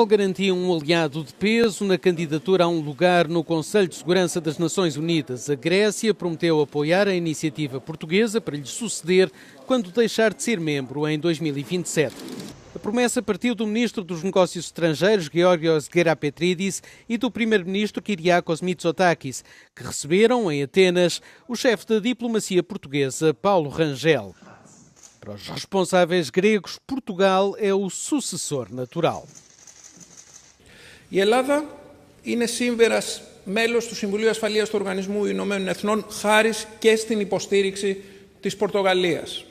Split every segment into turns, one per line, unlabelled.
Portugal garantia um aliado de peso na candidatura a um lugar no Conselho de Segurança das Nações Unidas. A Grécia prometeu apoiar a iniciativa portuguesa para lhe suceder quando deixar de ser membro em 2027. A promessa partiu do Ministro dos Negócios Estrangeiros, Georgios Gerapetridis, e do Primeiro-Ministro, Kyriakos Mitsotakis, que receberam em Atenas o chefe da diplomacia portuguesa, Paulo Rangel. Para os responsáveis gregos, Portugal é ο sucessor natural.
Η Ελλάδα είναι σύμβερας μέλος του Συμβουλίου Ασφαλείας του Οργανισμού Ηνωμένων Εθνών χάρη και στην υποστήριξη της Πορτογαλίας.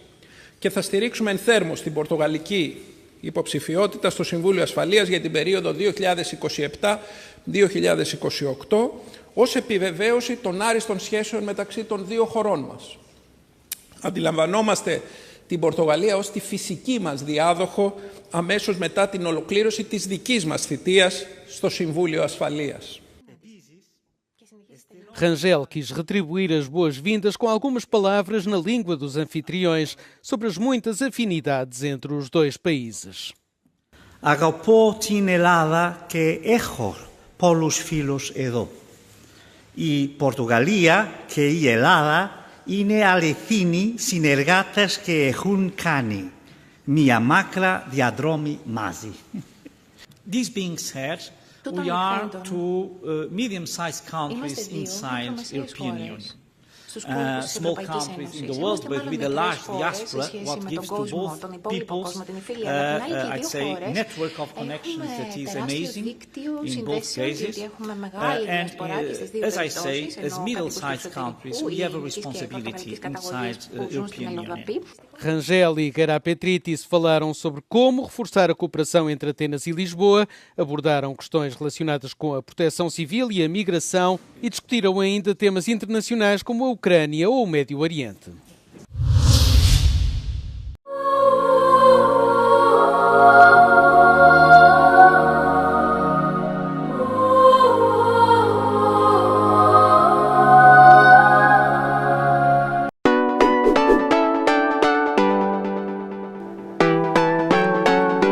Και θα στηρίξουμε ενθέρμως την πορτογαλική υποψηφιότητα στο Συμβούλιο Ασφαλείας για την περίοδο 2027-2028 ως επιβεβαίωση των άριστων σχέσεων μεταξύ των δύο χωρών μας. Αντιλαμβανόμαστε την Πορτογαλία ως τη φυσική μας διάδοχο αμέσως μετά την ολοκλήρωση της δικής μας θητείας στο Συμβούλιο Ασφαλείας.
Rangel quis retribuir as boas-vindas com algumas palavras na língua dos anfitriões sobre as muitas afinidades entre os dois países.
Αγαπώ την Ελλάδα και έχω πολλούς φίλους εδώ. Η Πορτογαλία και η Ελλάδα είναι αληθινοί συνεργάτες και έχουν κάνει μια μακρά διαδρομή μαζί.
This being said, we are two medium-sized countries inside the European Union. Small countries in the world, but with a large diaspora, what gives to both peoples, I'd say, network of connections that is amazing in both cases. And as I say, as middle-sized countries, we have a responsibility inside the European Union.
Rangel e Gerapetridis falaram sobre como reforçar a cooperação entre Atenas e Lisboa, abordaram questões relacionadas com a proteção civil e a migração e discutiram ainda temas internacionais como a Ucrânia ou o Médio Oriente.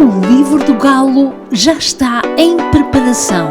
O livro do Galo já está em preparação.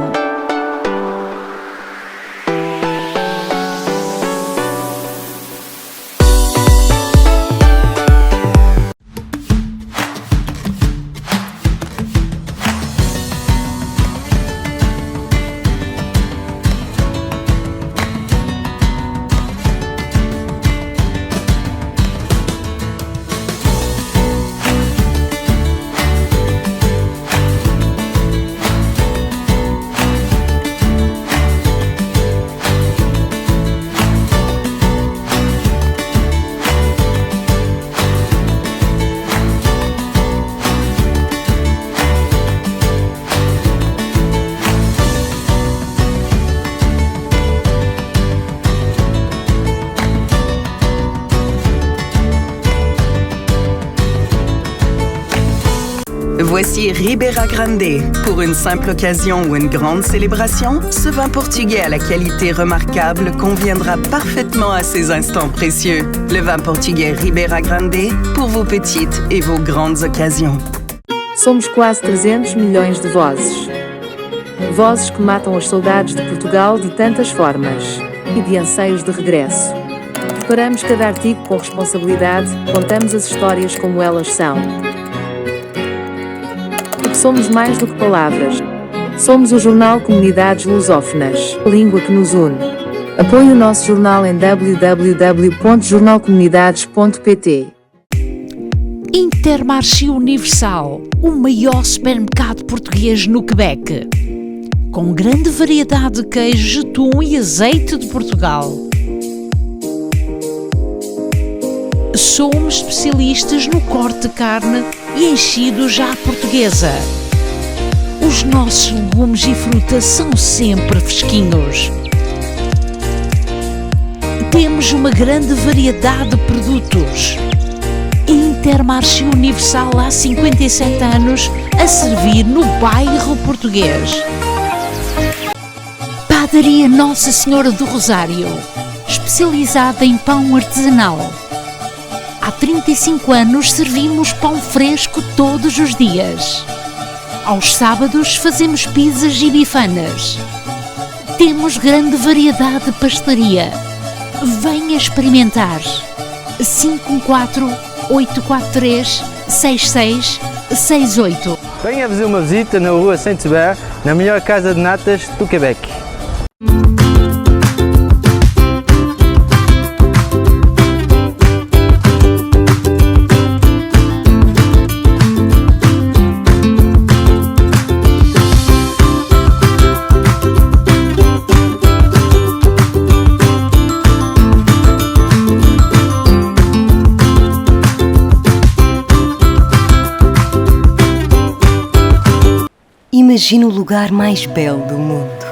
Voici Ribera Grande. Pour une simple occasion ou une grande célébration, ce vin portugais à la qualité remarquable conviendra parfaitement à ces instants précieux. Le vin portugais Ribera Grande pour vos petites et vos grandes occasions.
Somos quase 300 milhões de vozes. Vozes que matam as saudades de Portugal de tantas formas e de anseios de regresso. Preparamos cada artigo com responsabilidade, contamos as histórias como elas são. Porque somos mais do que palavras. Somos o jornal Comunidades Lusófonas, a língua que nos une. Apoie o nosso jornal em www.jornalcomunidades.pt.
Intermarché Universal, o maior supermercado português no Quebec. Com grande variedade de queijo, atum e azeite de Portugal. Somos especialistas no corte de carne e enchidos à portuguesa. Os nossos legumes e frutas são sempre fresquinhos. Temos uma grande variedade de produtos. Intermarché Universal há 57 anos a servir no bairro português. Padaria Nossa Senhora do Rosário, especializada em pão artesanal. Há 35 anos servimos pão fresco todos os dias. Aos sábados fazemos pizzas e bifanas. Temos grande variedade de pastelaria. Venha experimentar. 514-843-6668.
Venha fazer uma visita na rua Saint-Hubert, na melhor casa de natas do Quebec.
Imagina o lugar mais belo do mundo.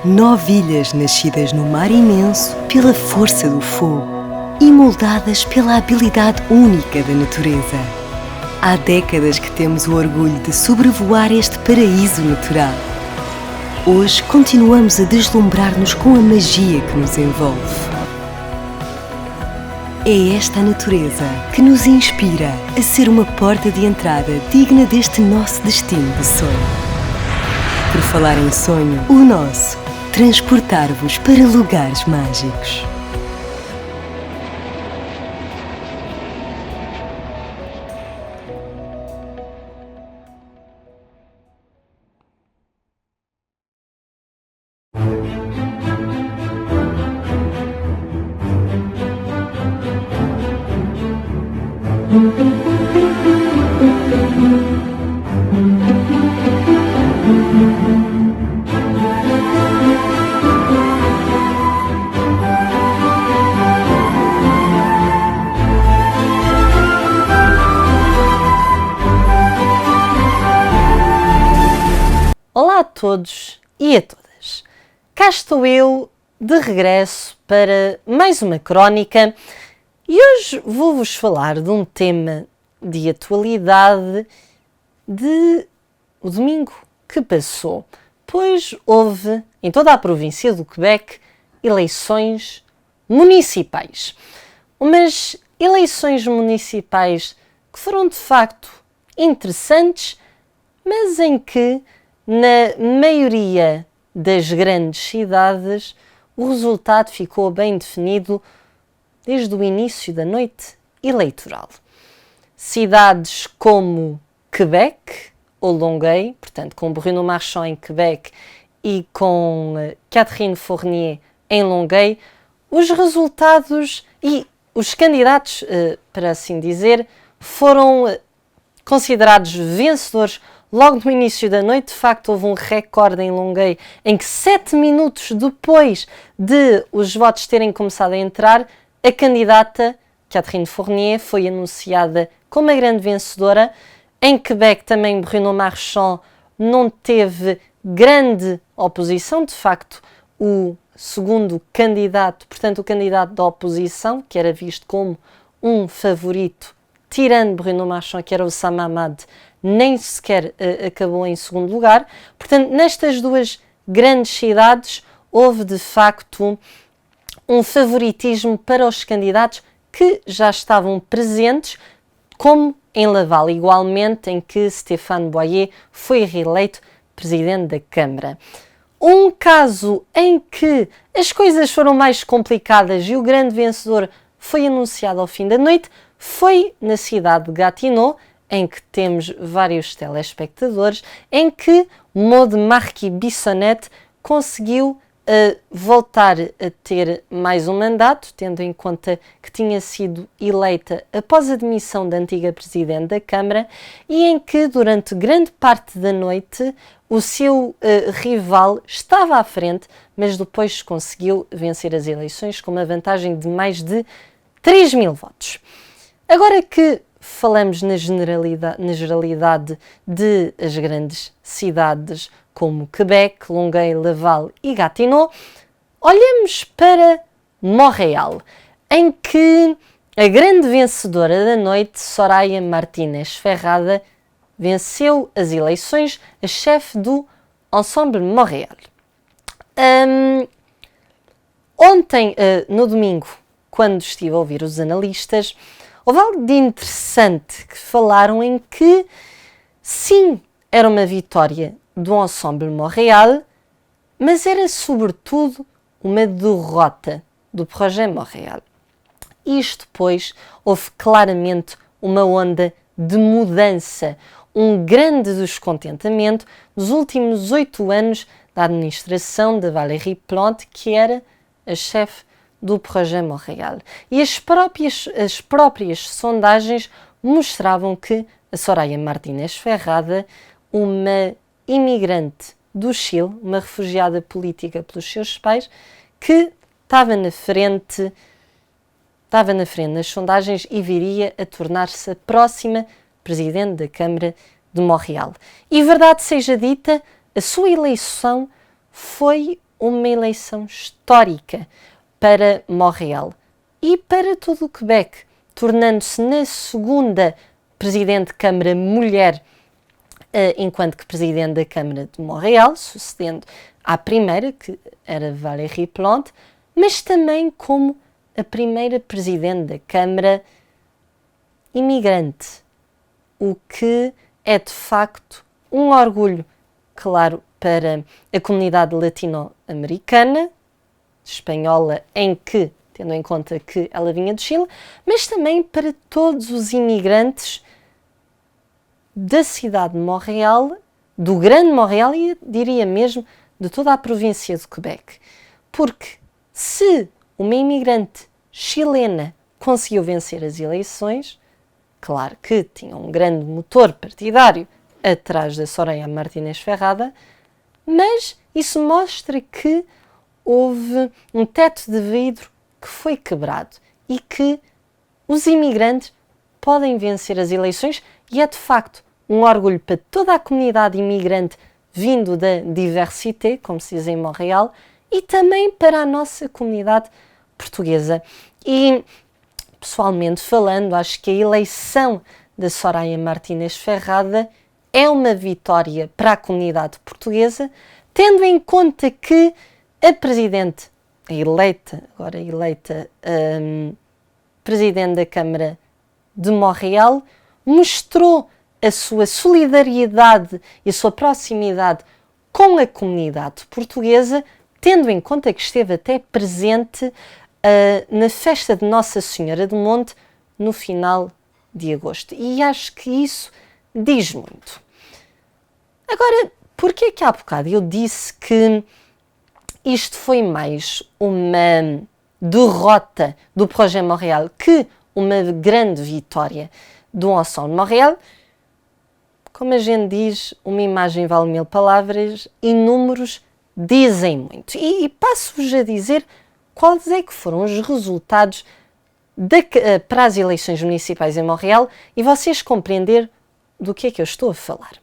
9 ilhas nascidas no mar imenso pela força do fogo e moldadas pela habilidade única da natureza. Há décadas que temos o orgulho de sobrevoar este paraíso natural. Hoje continuamos a deslumbrar-nos com a magia que nos envolve. É esta a natureza que nos inspira a ser uma porta de entrada digna deste nosso destino de sonho. Por falar em sonho, o nosso, transportar-vos para lugares mágicos.
Olá a todos e a todas. Cá estou eu de regresso para mais uma crónica e hoje vou-vos falar de um tema de atualidade de o domingo que passou, pois houve em toda a província do Quebec eleições municipais. Umas eleições municipais que foram de facto interessantes, mas em que na maioria das grandes cidades o resultado ficou bem definido desde o início da noite eleitoral. Cidades como Quebec ou Longueuil, portanto com Bruno Marchand em Quebec e com Catherine Fournier em Longueuil, os resultados e os candidatos, para assim dizer, foram considerados vencedores logo no início da noite. De facto, houve um recorde em Longueuil em que 7 minutos depois de os votos terem começado a entrar, a candidata Catherine Fournier foi anunciada como a grande vencedora. Em Quebec também Bruno Marchand não teve grande oposição. De facto, o segundo candidato, portanto o candidato da oposição, que era visto como um favorito, tirando Bruno Marchand, que era o Sam Hamad, nem sequer acabou em segundo lugar. Portanto, nestas duas grandes cidades houve de facto um favoritismo para os candidatos que já estavam presentes, como em Laval, igualmente, em que Stéphane Boyer foi reeleito presidente da Câmara. Um caso em que as coisas foram mais complicadas e o grande vencedor foi anunciado ao fim da noite foi na cidade de Gatineau, em que temos vários telespectadores, em que Maude Marquis-Bissonnette conseguiu voltar a ter mais um mandato, tendo em conta que tinha sido eleita após a demissão da antiga Presidente da Câmara, e em que durante grande parte da noite o seu rival estava à frente, mas depois conseguiu vencer as eleições com uma vantagem de mais de 3.000 votos. Agora que falamos na generalidade de as grandes cidades como Quebec, Longueuil, Laval e Gatineau, olhamos para Montréal, em que a grande vencedora da noite, Soraya Martínez Ferrada, venceu as eleições, a chefe do Ensemble Montréal. Ontem, no domingo, quando estive a ouvir os analistas, houve algo de interessante que falaram em que, sim, era uma vitória do Ensemble Montréal, mas era sobretudo uma derrota do Projet Montréal. Isto, pois, houve claramente uma onda de mudança, um grande descontentamento dos últimos 8 anos da administração de Valérie Plante, que era a chefe do Projet Montréal. E as próprias sondagens mostravam que a Soraya Martínez Ferrada, uma imigrante do Chile, uma refugiada política pelos seus pais, que estava na frente nas sondagens e viria a tornar-se a próxima presidente da Câmara de Montréal. E verdade seja dita, a sua eleição foi uma eleição histórica para Montréal e para todo o Quebec, tornando-se na segunda presidente de Câmara mulher, enquanto que presidente da Câmara de Montréal, sucedendo à primeira, que era Valérie Plante, mas também como a primeira presidente da Câmara imigrante, o que é de facto um orgulho, claro, para a comunidade latino-americana, espanhola, tendo em conta que ela vinha do Chile, mas também para todos os imigrantes da cidade de Montréal, do Grande Montréal e diria mesmo de toda a província de Quebec. Porque se uma imigrante chilena conseguiu vencer as eleições, claro que tinha um grande motor partidário atrás da Soraya Martínez Ferrada, mas isso mostra que houve um teto de vidro que foi quebrado e que os imigrantes podem vencer as eleições e é de facto um orgulho para toda a comunidade imigrante vindo da diversité, como se diz em Montréal, e também para a nossa comunidade portuguesa. E, pessoalmente falando, acho que a eleição da Soraya Martínez Ferrada é uma vitória para a comunidade portuguesa, tendo em conta que a presidente, agora eleita presidente da Câmara de Montréal, mostrou a sua solidariedade e a sua proximidade com a comunidade portuguesa, tendo em conta que esteve até presente na festa de Nossa Senhora do Monte no final de agosto. E acho que isso diz muito. Agora, porquê que há bocado eu disse que isto foi mais uma derrota do Projet Montréal que uma grande vitória do Ensemble Montréal? Como a gente diz, uma imagem vale 1000 palavras e números dizem muito. E passo-vos a dizer quais é que foram os resultados para as eleições municipais em Montréal e vocês compreender do que é que eu estou a falar.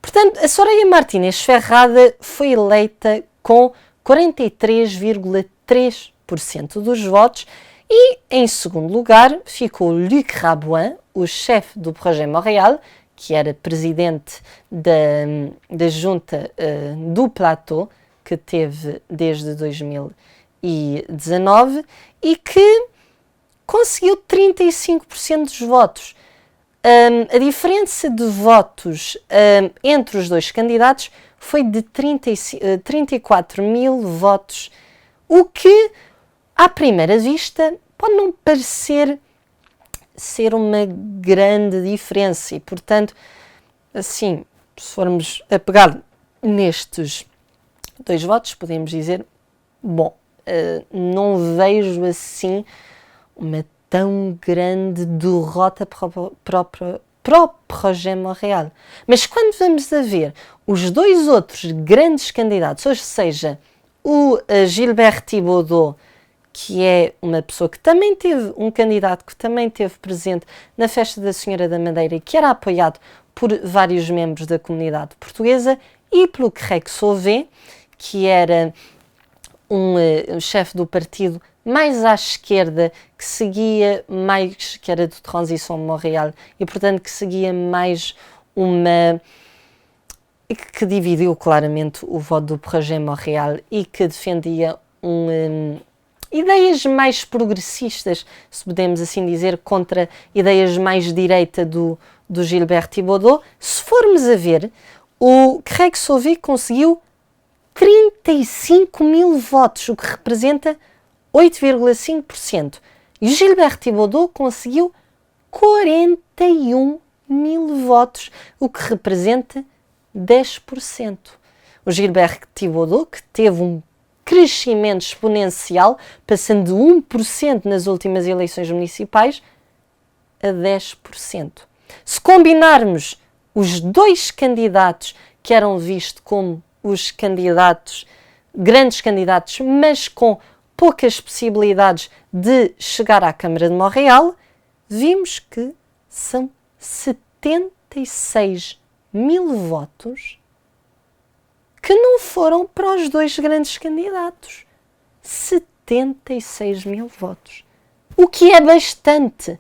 Portanto, a Soraya Martínez Ferrada foi eleita com 43,3% dos votos e, em segundo lugar, ficou Luc Rabouin, o chefe do Projet Montréal, que era presidente da junta do Plateau, que teve desde 2019 e que conseguiu 35% dos votos. A diferença de votos entre os dois candidatos foi de 34 mil votos, o que, à primeira vista, pode não parecer ser uma grande diferença e, portanto, assim, se formos a pegar nestes 2 votos, podemos dizer, bom, não vejo assim uma tão grande derrota para o Projet Montréal. Mas quando vamos a ver os 2 outros grandes candidatos, ou seja, o Gilbert Thibodeau, que é uma pessoa que também teve, um candidato que também esteve presente na Festa da Senhora da Madeira e que era apoiado por vários membros da comunidade portuguesa, e pelo Greg Sauvé, que era um chefe do partido mais à esquerda, que seguia mais, que era de Transição Montréal, e portanto que seguia mais que dividiu claramente o voto do Projet Montréal e que defendia ideias mais progressistas, se podemos assim dizer, contra ideias mais de direita do Gilbert Thibodeau. Se formos a ver, o Craig Sauvé conseguiu 35 mil votos, o que representa 8,5%. E o Gilbert Thibodeau conseguiu 41 mil votos, o que representa 10%. O Gilbert Thibodeau, que teve um crescimento exponencial, passando de 1% nas últimas eleições municipais a 10%. Se combinarmos os dois candidatos que eram vistos como os candidatos, grandes candidatos, mas com poucas possibilidades de chegar à Câmara de Montreal, vimos que são 76 mil votos que não foram para os dois grandes candidatos. 76 mil votos. O que é bastante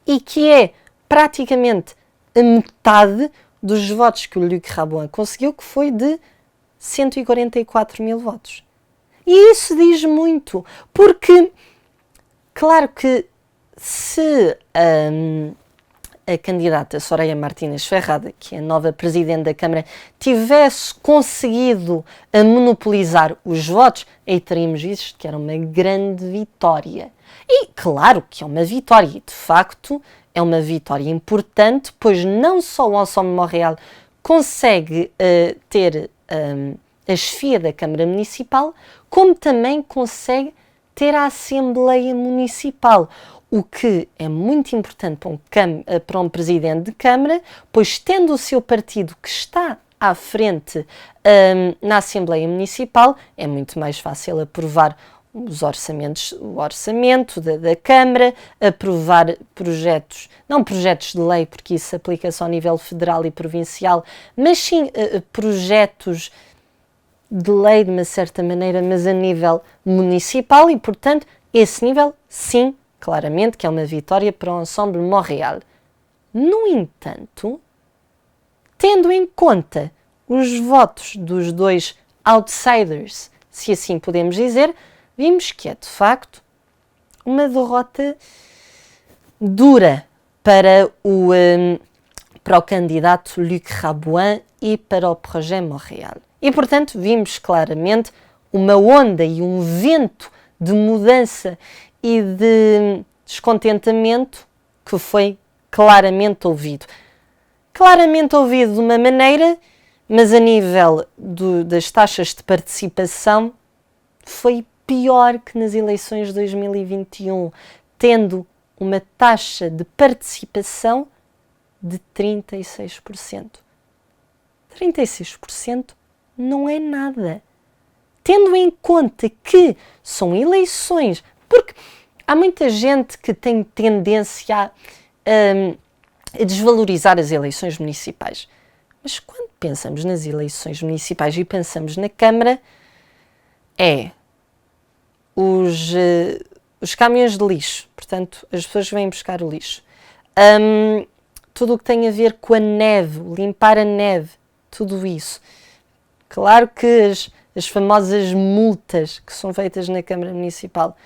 e que é praticamente a metade dos votos que o Luc Rabouin conseguiu, que foi de 144 mil votos. E isso diz muito, porque, claro que se a candidata Soraya Martínez Ferrada, que é a nova Presidente da Câmara, tivesse conseguido monopolizar os votos, aí teríamos visto que era uma grande vitória. E claro que é uma vitória, e de facto é uma vitória importante, pois não só o Ensemble Montréal consegue ter a chefia da Câmara Municipal, como também consegue ter a Assembleia Municipal, o que é muito importante para um Presidente de Câmara, pois tendo o seu partido que está à frente na Assembleia Municipal, é muito mais fácil aprovar os orçamentos, o orçamento da Câmara, aprovar projetos, não projetos de lei, porque isso aplica-se ao nível federal e provincial, mas sim projetos de lei de uma certa maneira, mas a nível municipal e, portanto, esse nível, sim, claramente que é uma vitória para o Ensemble Montréal. No entanto, tendo em conta os votos dos dois outsiders, se assim podemos dizer, vimos que é, de facto, uma derrota dura para o candidato Luc Rabouin e para o Projet Montréal. E, portanto, vimos claramente uma onda e um vento de mudança e de descontentamento que foi claramente ouvido. Claramente ouvido de uma maneira, mas a nível das taxas de participação foi pior que nas eleições de 2021, tendo uma taxa de participação de 36%. 36% não é nada. Tendo em conta que são eleições, porque há muita gente que tem tendência a desvalorizar as eleições municipais. Mas quando pensamos nas eleições municipais e pensamos na Câmara, os caminhões de lixo, portanto, as pessoas vêm buscar o lixo. Tudo o que tem a ver com a neve, limpar a neve, tudo isso. Claro que as famosas multas que são feitas na Câmara Municipal,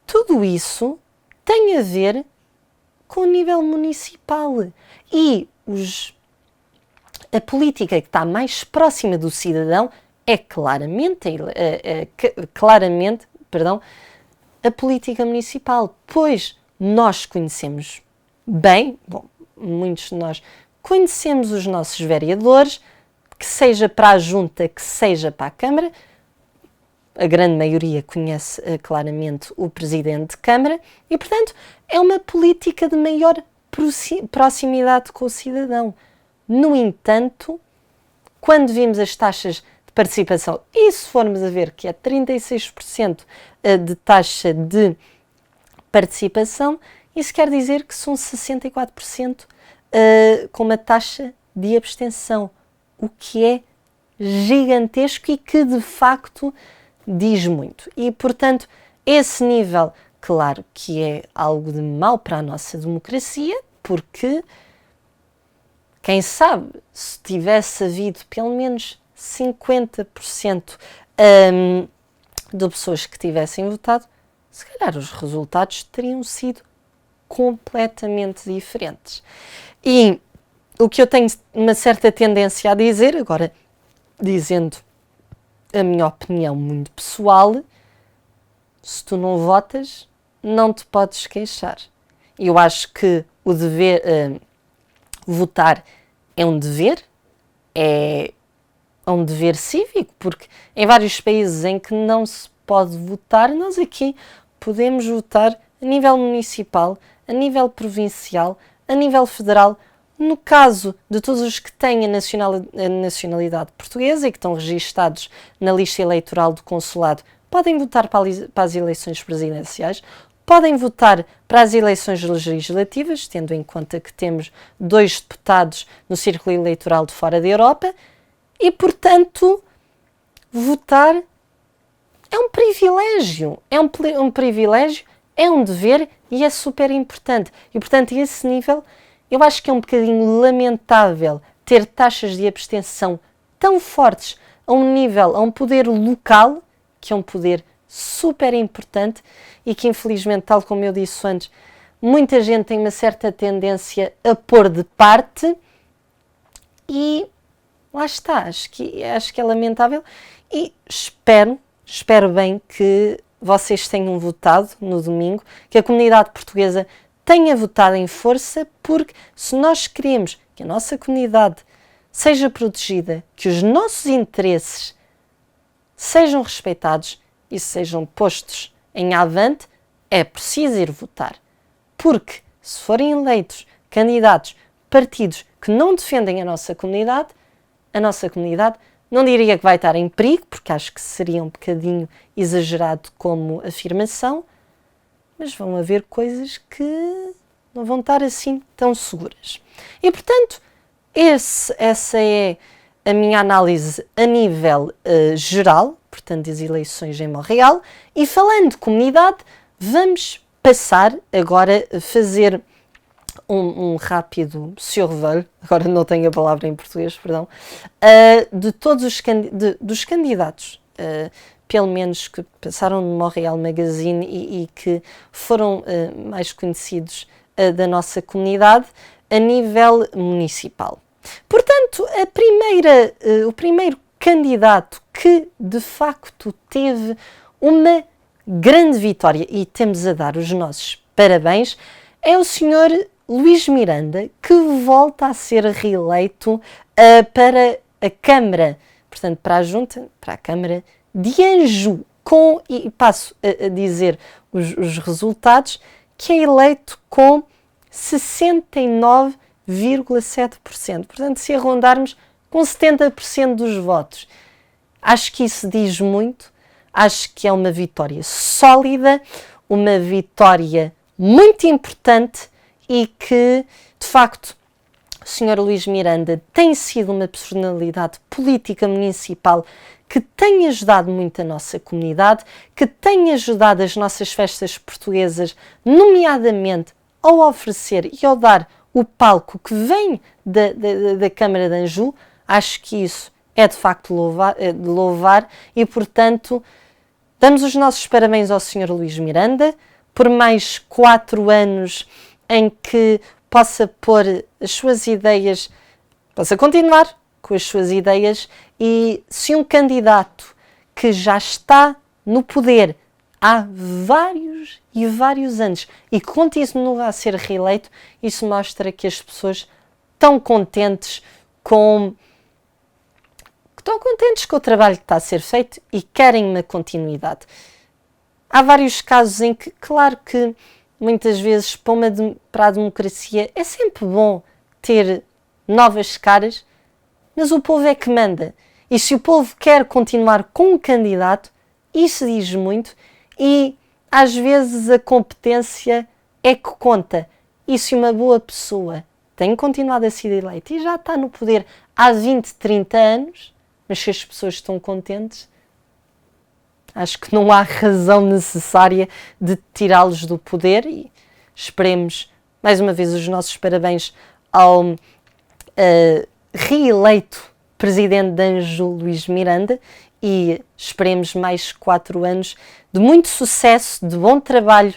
tudo isso tem a ver com o nível municipal. E a política que está mais próxima do cidadão é claramente a política municipal, pois nós conhecemos bem, muitos de nós conhecemos os nossos vereadores, que seja para a Junta, que seja para a Câmara, a grande maioria conhece claramente o Presidente de Câmara e, portanto, é uma política de maior proximidade com o cidadão. No entanto, quando vimos as taxas de participação, e se formos a ver que é 36% de taxa de participação, isso quer dizer que são 64% com uma taxa de abstenção, o que é gigantesco e que de facto diz muito. E, portanto, esse nível, claro que é algo de mau para a nossa democracia, porque, quem sabe, se tivesse havido pelo menos 50% de pessoas que tivessem votado, se calhar os resultados teriam sido completamente diferentes. E o que eu tenho uma certa tendência a dizer, agora dizendo a minha opinião muito pessoal, se tu não votas, não te podes queixar. Eu acho que o dever, votar é um dever cívico, porque em vários países em que não se pode votar, nós aqui podemos votar a nível municipal, a nível provincial, a nível federal. No caso de todos os que têm a nacionalidade portuguesa e que estão registados na lista eleitoral do consulado, podem votar para as eleições presidenciais, podem votar para as eleições legislativas, tendo em conta que temos 2 deputados no círculo eleitoral de fora da Europa, e, portanto, votar é um privilégio, é um privilégio, é um dever e é super importante. E, portanto, a esse nível, eu acho que é um bocadinho lamentável ter taxas de abstenção tão fortes a um poder local, que é um poder super importante e que, infelizmente, tal como eu disse antes, muita gente tem uma certa tendência a pôr de parte e lá está, acho que é lamentável e espero bem que vocês tenham votado no domingo, que a comunidade portuguesa tenha votado em força, porque se nós queremos que a nossa comunidade seja protegida, que os nossos interesses sejam respeitados e sejam postos em avante, é preciso ir votar. Porque se forem eleitos candidatos, partidos que não defendem a nossa comunidade não diria que vai estar em perigo, porque acho que seria um bocadinho exagerado como afirmação, mas vão haver coisas que não vão estar assim tão seguras. E, portanto, essa é a minha análise a nível geral, portanto, das eleições em Montreal. E falando de comunidade, vamos passar agora a fazer um rápido survol, agora não tenho a palavra em português, perdão, de todos dos candidatos, pelo menos que passaram no Montreal Magazine e que foram mais conhecidos da nossa comunidade a nível municipal. Portanto, o primeiro candidato que de facto teve uma grande vitória, e temos a dar os nossos parabéns, é o Sr. Luís Miranda, que volta a ser reeleito para a Câmara, portanto para a Junta, para a Câmara de Anjou, e passo a dizer os resultados, que é eleito com 69,7%. Portanto, se arrondarmos com 70% dos votos. Acho que isso diz muito, acho que é uma vitória sólida, uma vitória muito importante e que, de facto, o Sr. Luís Miranda tem sido uma personalidade política municipal que tem ajudado muito a nossa comunidade, que tem ajudado as nossas festas portuguesas, nomeadamente ao oferecer e ao dar o palco que vem da Câmara de Anjou. Acho que isso é de facto de louvar e, portanto, damos os nossos parabéns ao Sr. Luís Miranda por mais 4 anos em que possa pôr as suas ideias, possa continuar com as suas ideias, e se um candidato que já está no poder há vários e vários anos e que continua a ser reeleito, isso mostra que as pessoas estão contentes com o trabalho que está a ser feito e querem uma continuidade. Há vários casos em que, claro que muitas vezes para a democracia é sempre bom ter novas caras, mas o povo é que manda. E se o povo quer continuar com um candidato, isso diz muito e às vezes a competência é que conta. E se uma boa pessoa tem continuado a ser eleita e já está no poder há 20, 30 anos, mas se as pessoas estão contentes, acho que não há razão necessária de tirá-los do poder e esperemos, mais uma vez, os nossos parabéns ao reeleito presidente de Anjou, Luís Miranda, e esperemos mais 4 anos de muito sucesso, de bom trabalho,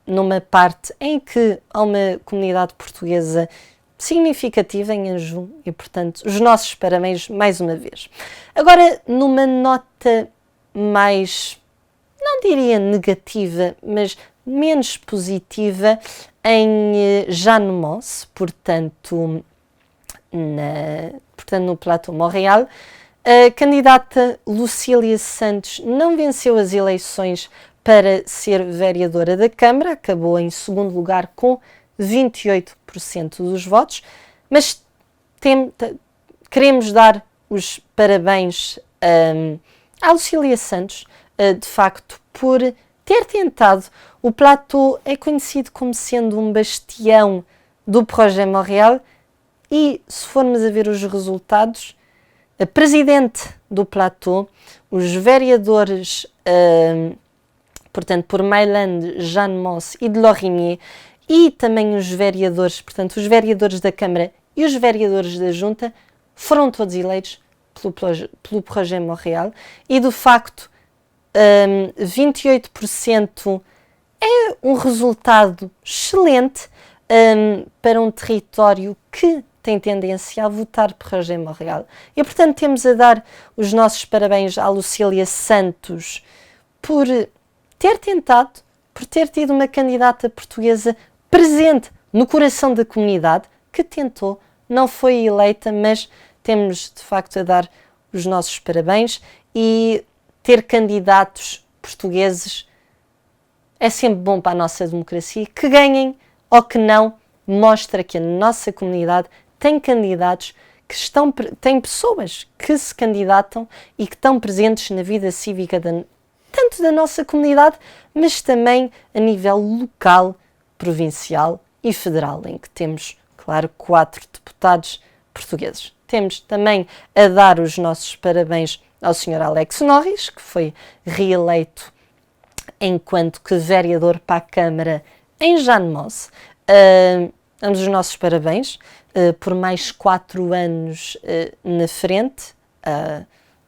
numa parte em que há uma comunidade portuguesa significativa em Anjou e, portanto, os nossos parabéns mais uma vez. Agora, numa nota mais, não diria negativa, mas menos positiva, em Jeanne-Mance, portanto, no Plateau Montréal, a candidata Lucília Santos não venceu as eleições para ser vereadora da Câmara, acabou em segundo lugar com 28% dos votos, mas queremos dar os parabéns à Lucília Santos, de facto, por ter tentado. O Plateau é conhecido como sendo um bastião do Projet Montréal e, se formos a ver os resultados, a presidente do Plateau, os vereadores, portanto, por Maylande, Jeanne-Mance e de Lorimier, e também os vereadores, portanto, os vereadores da Câmara e os vereadores da Junta, foram todos eleitos pelo Projet Montréal e, de facto, 28% é um resultado excelente para um território que tem tendência a votar Projet Montréal. E, portanto, temos a dar os nossos parabéns à Lucília Santos por ter tentado, por ter tido uma candidata portuguesa presente no coração da comunidade, que tentou, não foi eleita, mas temos, de facto, a dar os nossos parabéns. E ter candidatos portugueses é sempre bom para a nossa democracia. Que ganhem ou que não, mostra que a nossa comunidade tem candidatos tem pessoas que se candidatam e que estão presentes na vida cívica tanto da nossa comunidade, mas também a nível local, provincial e federal, em que temos, claro, 4 deputados portugueses. Temos também a dar os nossos parabéns ao Sr. Alex Norris, que foi reeleito enquanto que vereador para a Câmara em Jeanne-Mance. Damos os nossos parabéns por mais 4 anos na frente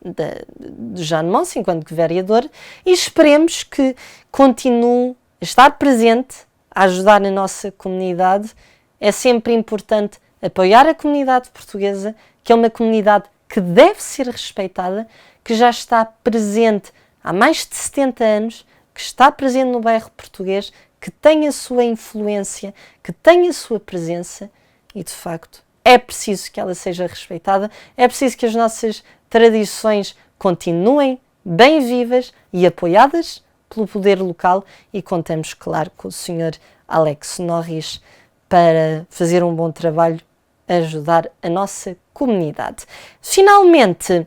de Jeanne-Mance enquanto que vereador, e esperemos que continue a estar presente, a ajudar a nossa comunidade. É sempre importante apoiar a comunidade portuguesa, que é uma comunidade que deve ser respeitada, que já está presente há mais de 70 anos, que está presente no bairro português, que tem a sua influência, que tem a sua presença e, de facto, é preciso que ela seja respeitada, é preciso que as nossas tradições continuem bem vivas e apoiadas pelo poder local, e contamos, claro, com o Sr. Alex Norris para fazer um bom trabalho, ajudar a nossa comunidade. Finalmente,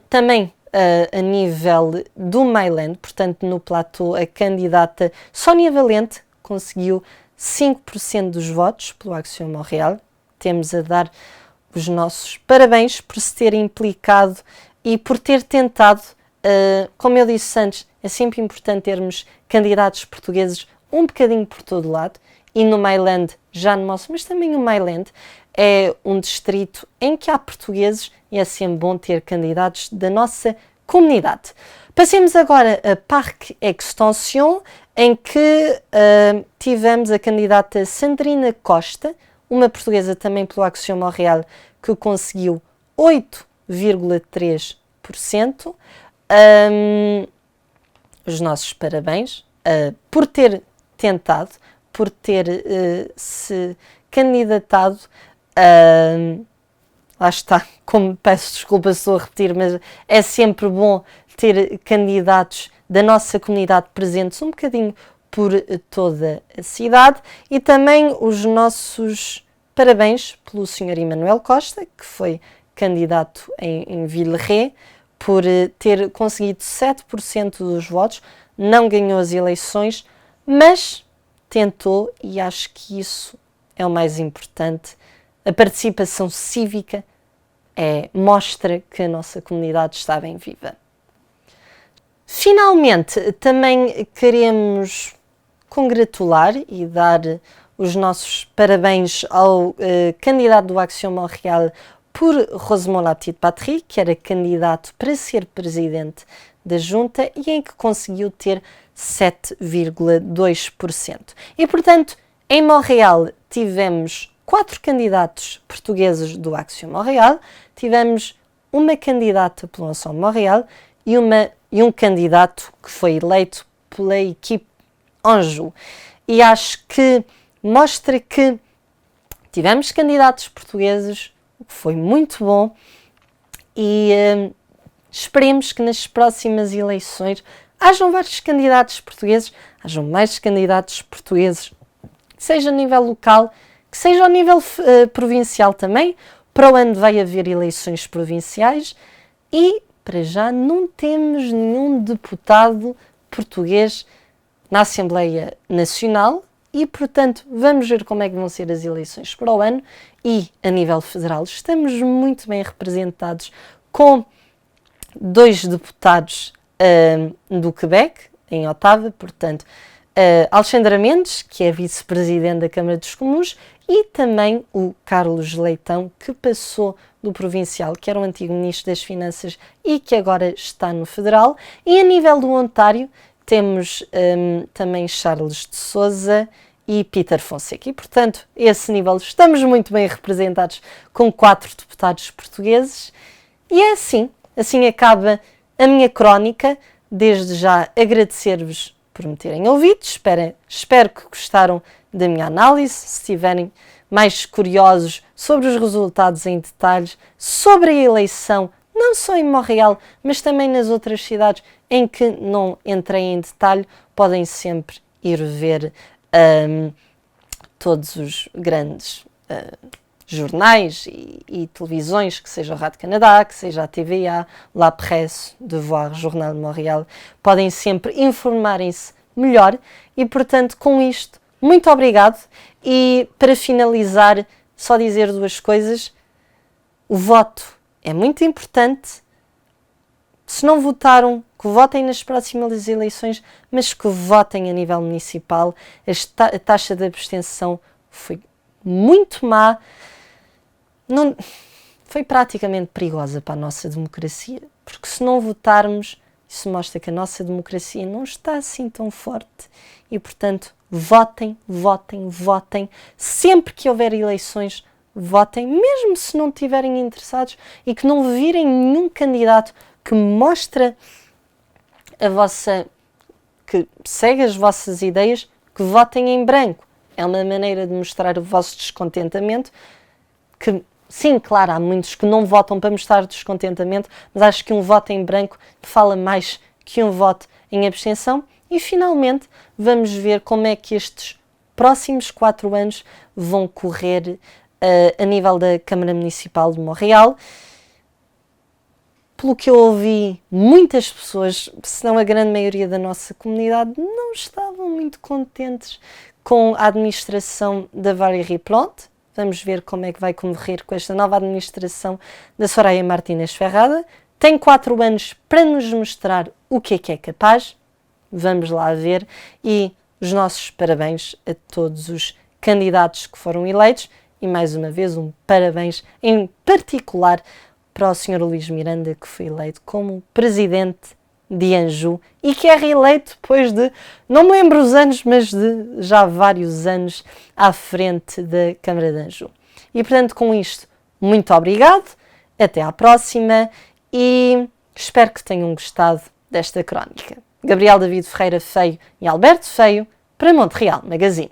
também a nível do Maylande, portanto no Plateau, a candidata Sónia Valente conseguiu 5% dos votos pelo Action Montréal. Temos a dar os nossos parabéns por se ter implicado e por ter tentado. Como eu disse antes, é sempre importante termos candidatos portugueses um bocadinho por todo lado, e no Maylande, Jeanne-Mance, mas também o Maylande é um distrito em que há portugueses e é sempre bom ter candidatos da nossa comunidade. Passemos agora a Parc Extension, em que tivemos a candidata Sandrina Costa, uma portuguesa também pelo Action Montréal, que conseguiu 8,3%. Os nossos parabéns por ter tentado, por ter se candidatado. Lá está, como peço desculpa se estou a repetir, mas é sempre bom ter candidatos da nossa comunidade presentes um bocadinho por toda a cidade. E também os nossos parabéns pelo Sr. Emmanuel Costa, que foi candidato em Villeray, por ter conseguido 7% dos votos. Não ganhou as eleições, mas tentou, e acho que isso é o mais importante. A participação cívica mostra que a nossa comunidade está bem viva. Finalmente, também queremos congratular e dar os nossos parabéns ao candidato do Action Montréal por Rosemont La Petite Patrie, que era candidato para ser presidente da Junta e em que conseguiu ter 7,2%. E, portanto, em Montréal tivemos 4 candidatos portugueses do Action Montréal, tivemos uma candidata pelo Action Montréal e um candidato que foi eleito pela equipe Anjou. E acho que mostra que tivemos candidatos portugueses, o que foi muito bom, e esperemos que nas próximas eleições hajam vários candidatos portugueses, hajam mais candidatos portugueses, seja a nível local, que seja ao nível provincial também. Para o ano vai haver eleições provinciais e, para já, não temos nenhum deputado português na Assembleia Nacional e, portanto, vamos ver como é que vão ser as eleições para o ano. E, a nível federal, estamos muito bem representados com 2 deputados do Quebec, em Ottawa, portanto, Alexandra Mendes, que é vice-presidente da Câmara dos Comuns, e também o Carlos Leitão, que passou do provincial, que era o antigo ministro das Finanças e que agora está no federal. E a nível do Ontário temos também Charles de Souza e Peter Fonseca. E, portanto, esse nível estamos muito bem representados com 4 deputados portugueses. E é assim acaba a minha crónica. Desde já agradecer-vos por me terem ouvido. Espero que gostaram da minha análise. Se estiverem mais curiosos sobre os resultados em detalhes, sobre a eleição, não só em Montréal, mas também nas outras cidades em que não entrei em detalhe, podem sempre ir ver todos os grandes jornais e televisões, que seja o Rádio Canadá, que seja a TVA, La Presse, Devoir, Jornal de Montréal, podem sempre informarem-se melhor e, portanto, com isto, muito obrigado. E, para finalizar, só dizer 2 coisas. O voto é muito importante. Se não votaram, que votem nas próximas eleições, mas que votem a nível municipal. A taxa de abstenção foi muito má. Foi praticamente perigosa para a nossa democracia, porque se não votarmos, isso mostra que a nossa democracia não está assim tão forte e, portanto, votem, votem, votem. Sempre que houver eleições, votem, mesmo se não estiverem interessados e que não virem nenhum candidato que mostra que segue as vossas ideias, que votem em branco. É uma maneira de mostrar o vosso descontentamento, que sim, claro, há muitos que não votam para mostrar descontentamento, mas acho que um voto em branco fala mais que um voto em abstenção. E, finalmente, vamos ver como é que estes próximos 4 anos vão correr a nível da Câmara Municipal de Montréal. Pelo que eu ouvi, muitas pessoas, se não a grande maioria da nossa comunidade, não estavam muito contentes com a administração da Valérie Plante. Vamos ver como é que vai correr com esta nova administração da Soraya Martínez Ferrada. Tem 4 anos para nos mostrar o que é capaz. Vamos lá ver. E os nossos parabéns a todos os candidatos que foram eleitos. E mais uma vez um parabéns em particular para o Sr. Luís Miranda, que foi eleito como presidente de Anjou e que é reeleito depois de, não me lembro os anos, mas de já vários anos à frente da Câmara de Anjou. E, portanto, com isto, muito obrigado, até à próxima e espero que tenham gostado desta crónica. Gabriel David Ferreira Feio e Alberto Feio para Montreal Magazine.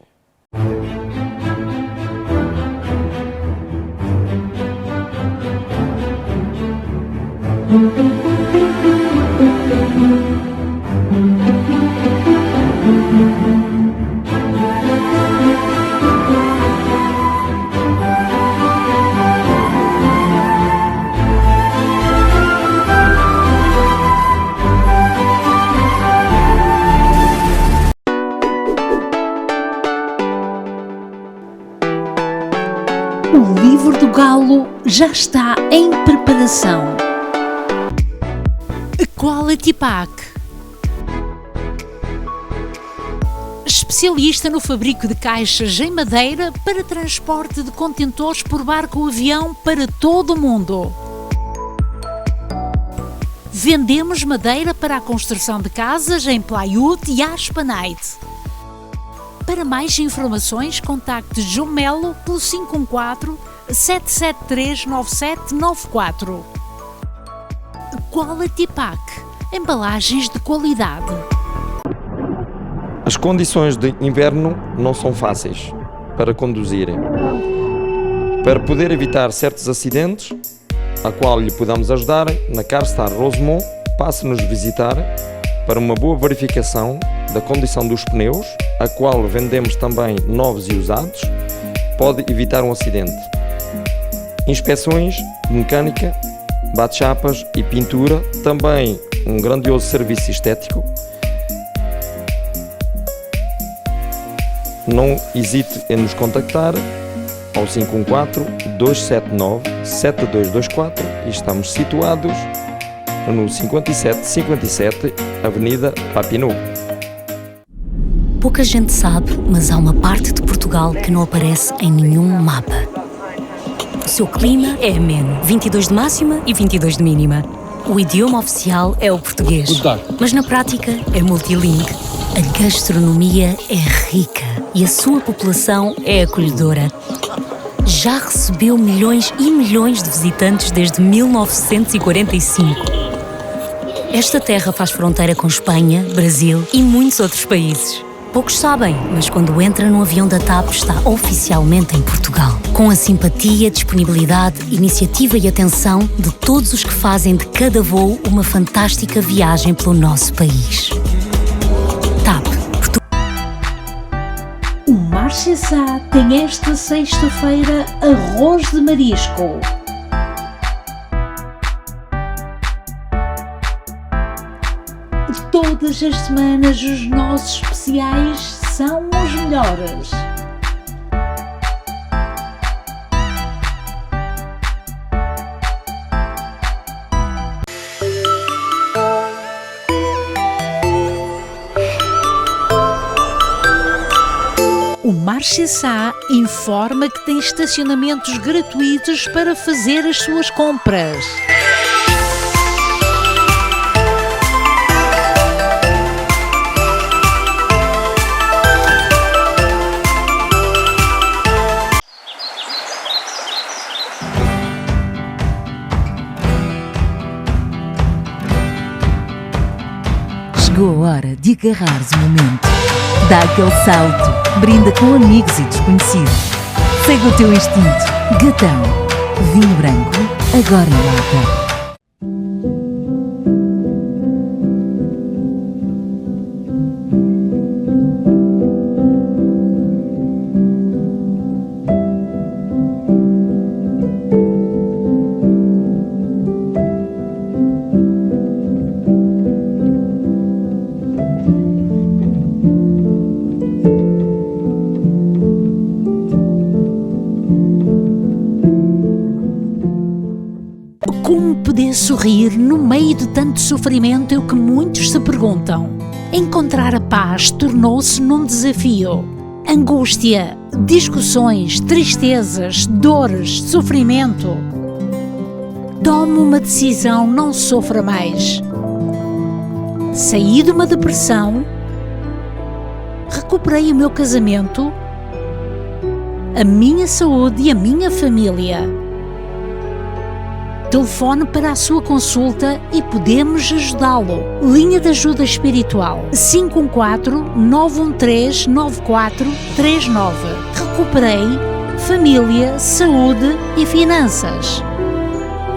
O livro do Galo já está em preparação. Quality Pack. Especialista no fabrico de caixas em madeira para transporte de contentores por barco ou avião para todo o mundo. Vendemos madeira para a construção de casas em plywood e aspenite. Para mais informações, contacte João Melo pelo 514-773-9794. Quality Pack. Embalagens de qualidade.
As condições de inverno não são fáceis para conduzirem. Para poder evitar certos acidentes, a qual lhe podemos ajudar, na CarStar Rosemont, passe-nos visitar para uma boa verificação da condição dos pneus, a qual vendemos também novos e usados, pode evitar um acidente. Inspeções de mecânica, bate-chapas e pintura, também um grandioso serviço estético. Não hesite em nos contactar ao 514-279-7224 e estamos situados no 5757 Avenida Papineau.
Pouca gente sabe, mas há uma parte de Portugal que não aparece em nenhum mapa. O seu clima é ameno, 22 de máxima e 22 de mínima. O idioma oficial é o português, mas na prática é multilingue. A gastronomia é rica e a sua população é acolhedora. Já recebeu milhões e milhões de visitantes desde 1945. Esta terra faz fronteira com Espanha, Brasil e muitos outros países. Poucos sabem, mas quando entra no avião da TAP está oficialmente em Portugal. Com a simpatia, disponibilidade, iniciativa e atenção de todos os que fazem de cada voo uma fantástica viagem pelo nosso país. TAP.
O Mar Chessá tem esta sexta-feira arroz de marisco. Todas as semanas os nossos especiais são os melhores. O Mar Chessá informa que tem estacionamentos gratuitos para fazer as suas compras.
Chegou a hora de agarrares o momento. Dá aquele salto, brinda com amigos e desconhecidos. Segue o teu instinto. Gatão. Vinho branco, agora em lata.
Sorrir no meio de tanto sofrimento é o que muitos se perguntam. Encontrar a paz tornou-se num desafio. Angústia, discussões, tristezas, dores, sofrimento. Tome uma decisão, não sofra mais. Saí de uma depressão, recuperei o meu casamento, a minha saúde e a minha família. Telefone para a sua consulta e podemos ajudá-lo. Linha de ajuda espiritual 514-913-9439. Recuperei família, saúde e finanças.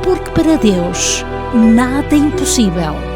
Porque para Deus nada é impossível.